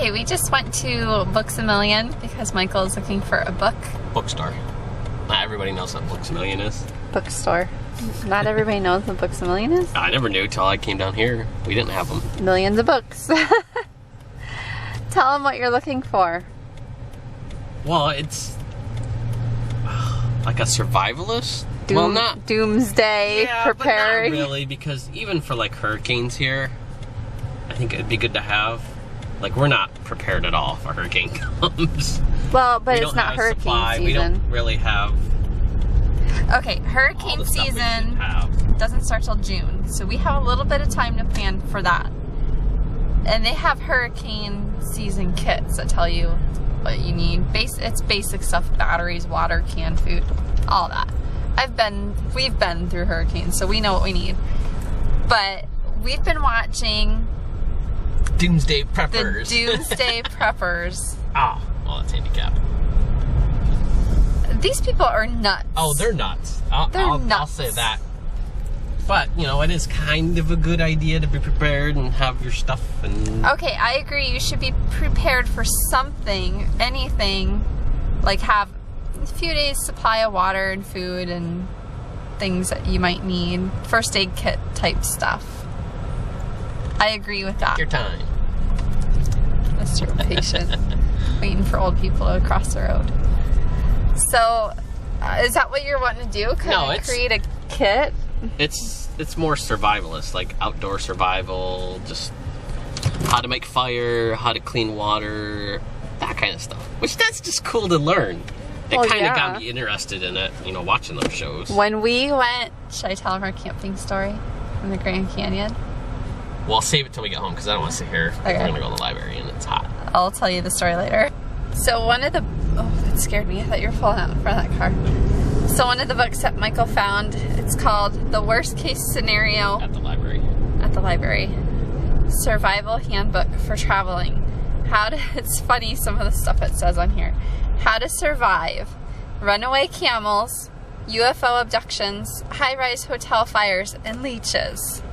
Okay, we just went to Books A Million because Michael is looking for a book. Bookstore. Not everybody knows what Books A Million is. Bookstore. Not everybody knows what Books A Million is? I never knew till I came down here. We didn't have them. Millions of books. Tell them what you're looking for. Well, it's like a survivalist. Well, not doomsday preparing. But not really, because even for like hurricanes here, I think it'd be good to have. Like, we're not prepared at all if a hurricane comes. Well, but it's not hurricane season. We don't really have. Okay, hurricane season doesn't start till June, so we have a little bit of time to plan for that. And they have hurricane season kits that tell you what you need. It's basic stuff: batteries, water, canned food, all that. We've been through hurricanes, so we know what we need. But we've been watching Doomsday Preppers. The Doomsday Preppers. Ah, well, that's handicapped. These people are nuts. Oh, they're nuts. I'll say that. But, you know, it is kind of a good idea to be prepared and have your stuff and... Okay, I agree. You should be prepared for something, anything. Like have a few days supply of water and food and things that you might need. First aid kit type stuff. I agree with that. Take your time. Mr. Patient. Waiting for old people to cross the road. So, is that what you're wanting to do? Create a kit? It's more survivalist, like outdoor survival, just how to make fire, how to clean water, that kind of stuff. Which that's just cool to learn. It kind of got me interested in it, you know, watching those shows. When we went, should I tell them our camping story from the Grand Canyon? Well, I'll save it till we get home because I don't want to sit here. Okay. We're gonna go to the library and it's hot. I'll tell you the story later. So one of the, oh, that scared me. I thought you were pulling out in front of that car. So one of the books that Michael found, it's called The Worst Case Scenario. At the library. At the library. Survival Handbook for Traveling. It's funny some of the stuff it says on here. How to survive runaway camels, UFO abductions, high-rise hotel fires, and leeches.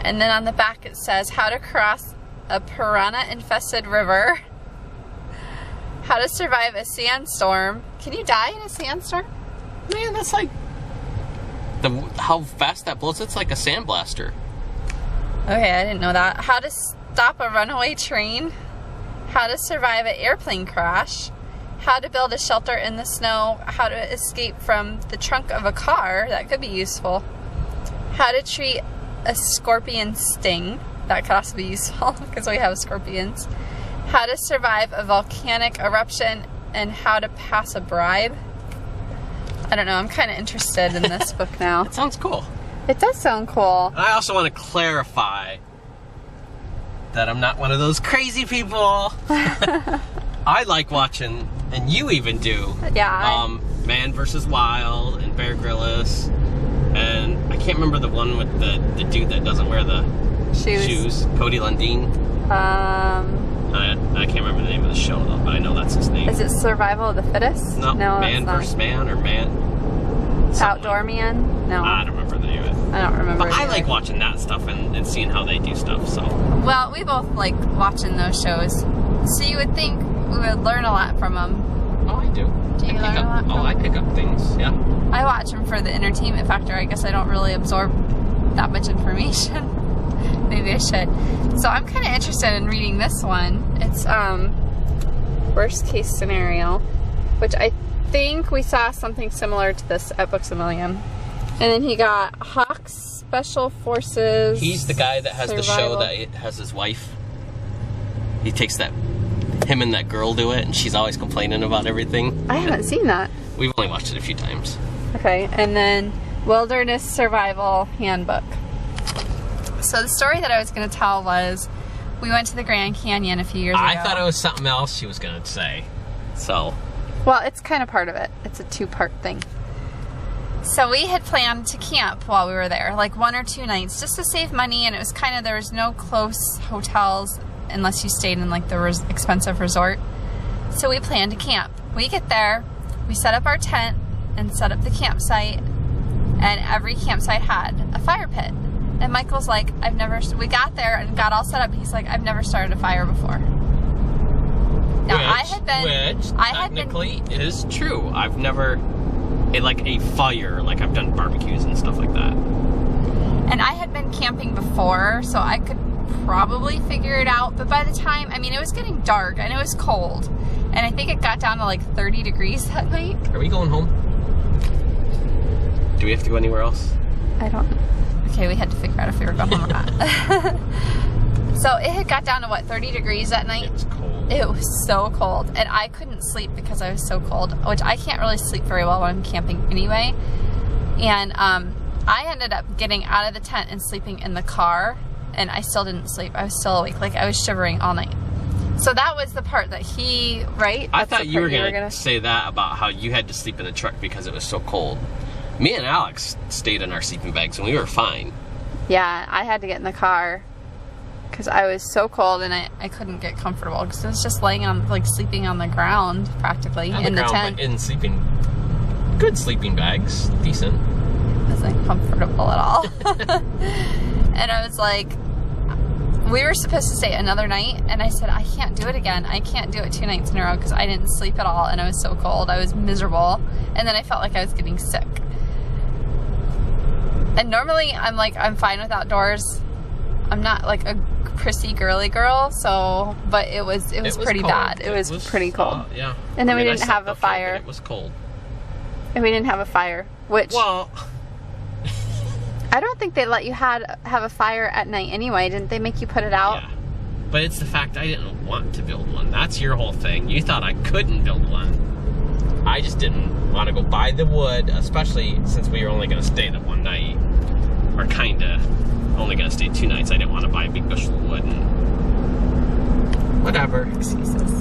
And then on the back it says how to cross a piranha-infested river, how to survive a sandstorm. Can you die in a sandstorm? Man, that's like how fast that blows. It's like a sandblaster. Okay, I didn't know that. How to stop a runaway train, how to survive an airplane crash, how to build a shelter in the snow, how to escape from the trunk of a car, that could be useful, how to treat a scorpion sting, that could also be useful because we have scorpions, how to survive a volcanic eruption, and how to pass a bribe. I don't know, I'm kind of interested in this book now. It sounds cool. It does sound cool. I also want to clarify that I'm not one of those crazy people. I like watching, and you even do, Man vs. Wild and Bear Grylls, and I can't remember the one with the dude that doesn't wear the shoes. Cody Lundin. I can't remember the name of the show though, but I know that's his name. Is it Survival of the Fittest? No, Man vs. Man or Man... Outdoor Man? No. I don't remember the name of it. I don't remember. But I like watching that stuff and seeing how they do stuff, so... Well, we both like watching those shows, so you would think we would learn a lot from them. Oh, I do. Do you learn a lot from them? I pick up things, yeah. I watch them for the entertainment factor. I guess I don't really absorb that much information. Maybe I should. So I'm kind of interested in reading this one. It's Worst Case Scenario, which I think we saw something similar to this at Books A Million. And then he got Hawks Special Forces. He's the guy that has Survival. the show that has his wife. He takes him and that girl do it, and she's always complaining about everything. I haven't seen that. We've only watched it a few times. Okay, and then Wilderness Survival Handbook. So the story that I was going to tell was, we went to the Grand Canyon a few years ago. I thought it was something else she was going to say. So. Well, it's kind of part of it. It's a two-part thing. So we had planned to camp while we were there, like 1 or 2 nights, just to save money, and it was kind of, there was no close hotels unless you stayed in like the expensive resort. So we planned to camp. We get there, we set up our tent and set up the campsite, and every campsite had a fire pit. And Michael's like, we got there and got all set up. He's like, I've never started a fire before. Now, which technically is true. I've never, like a fire, like I've done barbecues and stuff like that. And I had been camping before, so I could probably figure it out. But by the time, I mean, it was getting dark and it was cold. And I think it got down to like 30 degrees that night. Are we going home? Do we have to go anywhere else? I don't know. Okay, we had to figure out if we were going home or not. So it had got down to what, 30 degrees that night? It was cold. It was so cold. And I couldn't sleep because I was so cold, which I can't really sleep very well when I'm camping anyway. And I ended up getting out of the tent and sleeping in the car, and I still didn't sleep. I was still awake. Like, I was shivering all night. So that was the part that he, right? I thought you were gonna say that about how you had to sleep in the truck because it was so cold. Me and Alex stayed in our sleeping bags and we were fine. Yeah, I had to get in the car because I was so cold and I couldn't get comfortable because I was just laying on, like, sleeping on the ground practically in the tent. But in good sleeping bags, decent. It wasn't comfortable at all. And I was like, we were supposed to stay another night, and I said, I can't do it again. I can't do it 2 nights in a row because I didn't sleep at all and I was so cold. I was miserable. And then I felt like I was getting sick. And normally I'm fine with outdoors. I'm not like a prissy girly girl, so, but it was pretty cold. Bad. It was pretty cold. Yeah. And then we didn't have a fire. It was cold. And we didn't have a fire, which, well, I don't think they let you have a fire at night anyway. Didn't they make you put it out? Yeah. But it's the fact I didn't want to build one. That's your whole thing. You thought I couldn't build one. I just didn't want to go buy the wood, especially since we were only going to stay the one night. Or kinda only going to stay 2 nights. I didn't want to buy a big bushel of wood and whatever. Excuses.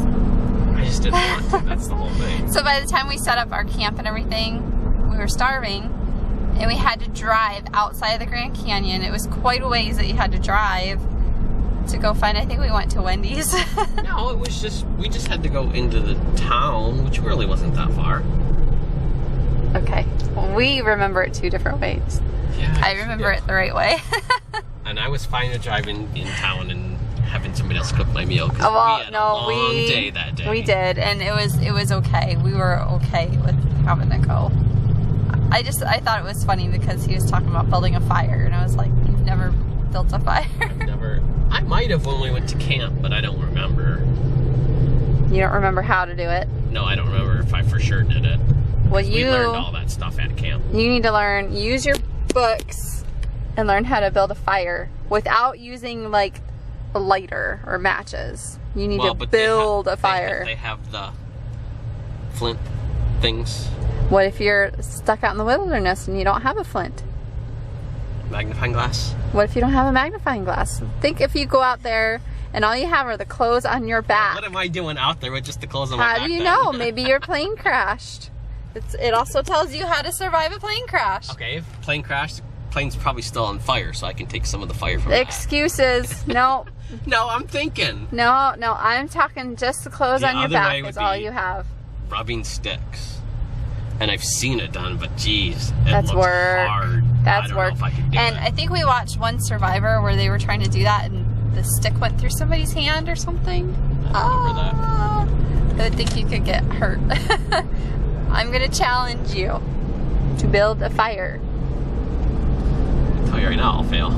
I just didn't want to. That's the whole thing. So by the time we set up our camp and everything, we were starving. And we had to drive outside of the Grand Canyon. It was quite a ways that you had to drive to go find, I think we went to Wendy's. No, it was just, we just had to go into the town, which really wasn't that far. Okay. Well, we remember it 2 different ways. Yeah. I remember it the right way. And I was fine with driving in town and having somebody else cook my meal because well, we had a long day that day. We did, and it was okay. We were okay with having to go. I thought it was funny because he was talking about building a fire, and I was like, you've never built a fire? I might have when we went to camp, but I don't remember. You don't remember how to do it? No, I don't remember if I for sure did it. Well, we learned all that stuff at camp. You need to use your books and learn how to build a fire without using like a lighter or matches. You need to build a fire. They have the flint things. What if you're stuck out in the wilderness and you don't have a flint? Magnifying glass? What if you don't have a magnifying glass? Think if you go out there and all you have are the clothes on your back. What am I doing out there with just the clothes on my back? How do you know? Maybe your plane crashed. It also tells you how to survive a plane crash. Okay, if the plane crashed, the plane's probably still on fire, so I can take some of the fire from Excuses. No. No, I'm thinking. No, I'm talking just the clothes on your back is all you have. Rubbing sticks. And I've seen it done, but geez, that's looks work. Hard. That's work. I think we watched one Survivor where they were trying to do that, and the stick went through somebody's hand or something. I remember that. I think you could get hurt. I'm gonna challenge you to build a fire. I'll tell you right now, I'll fail.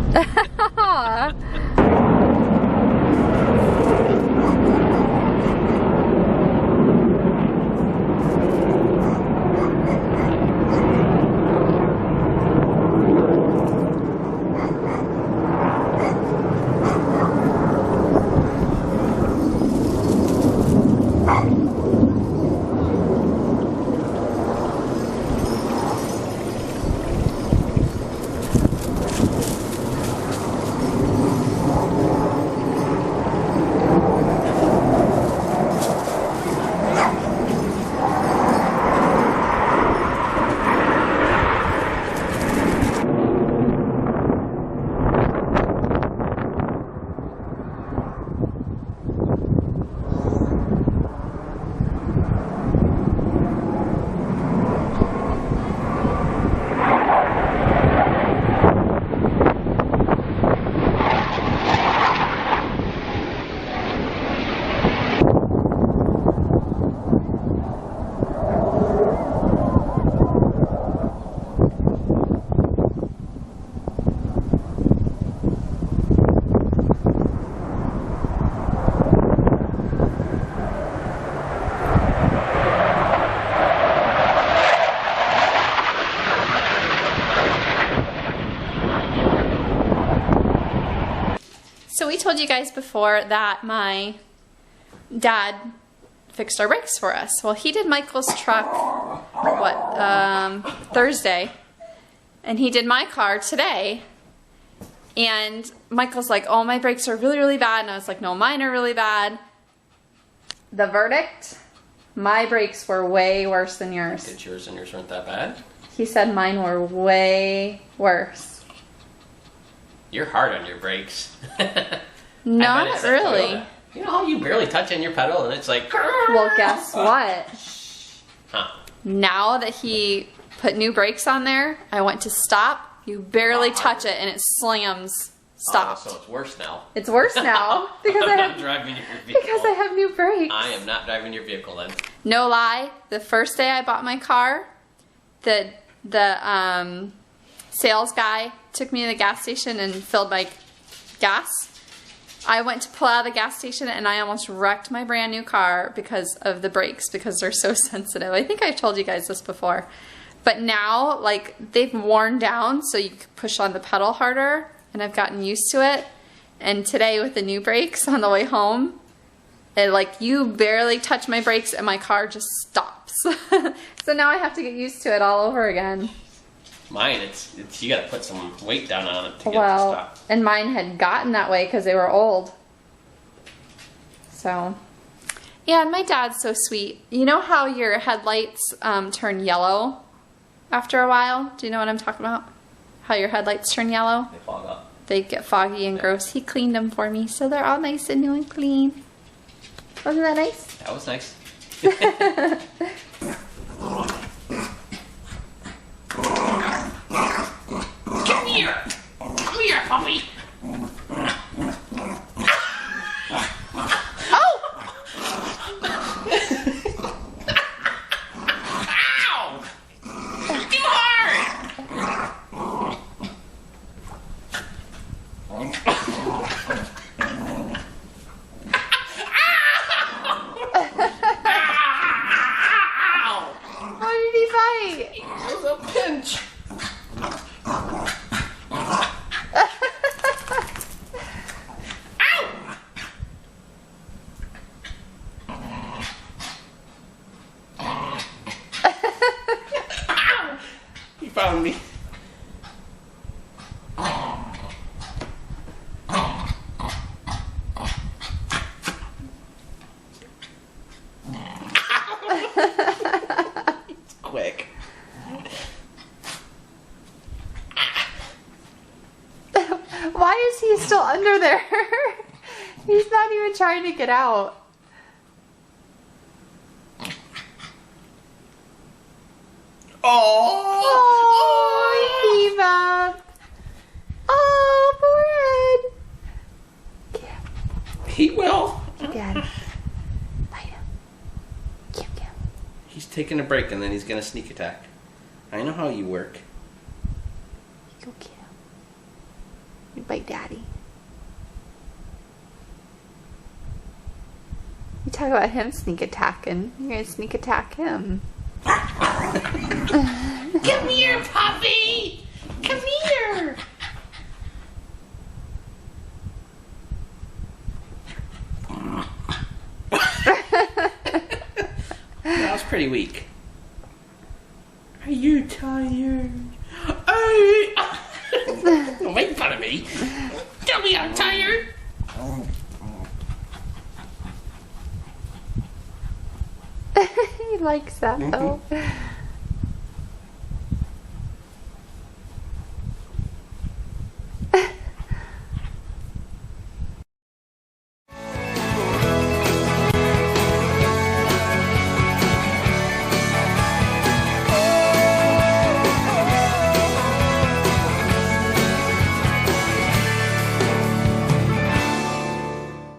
So we told you guys before that my dad fixed our brakes for us. Well, he did Michael's truck, Thursday, and he did my car today. And Michael's like, oh, my brakes are really, really bad. And I was like, no, mine are really bad. The verdict, my brakes were way worse than yours. Did yours and yours weren't that bad? He said mine were way worse. You're hard on your brakes. Not really. You know how you barely touch on your pedal and it's like... Well, guess what? Huh. Now that he put new brakes on there, I went to stop. You barely touch it and it slams. Stop. So it's worse now. It's worse now because I have driving your vehicle. Because I have new brakes. I am not driving your vehicle then. No lie, the first day I bought my car, the sales guy took me to the gas station and filled my gas. I went to pull out of the gas station and I almost wrecked my brand new car because of the brakes, because they're so sensitive. I think I've told you guys this before. But now, like, they've worn down so you can push on the pedal harder, and I've gotten used to it. And today with the new brakes on the way home, you barely touch my brakes and my car just stops. So now I have to get used to it all over again. Mine, it's you gotta put some weight down on it to get it to stop. And mine had gotten that way because they were old. So, yeah, and my dad's so sweet. You know how your headlights turn yellow after a while? Do you know what I'm talking about? How your headlights turn yellow? They fog up. They get foggy and gross. He cleaned them for me, so they're all nice and new and clean. Wasn't that nice? That was nice. Come here! Come here, puppy! Found me. Quick. Why is he still under there? He's not even trying to get out. Oh, he gave up. Oh, poor Ed. He will. Daddy. Bite him. Give him. He's taking a break and then he's gonna sneak attack. I know how you work. Go get him. You bite Daddy. You talk about him sneak attacking. You're gonna sneak attack him. Come here, puppy! Come here! That was pretty weak. Are you tired? Don't make fun of me. Tell me I'm tired. He likes that though.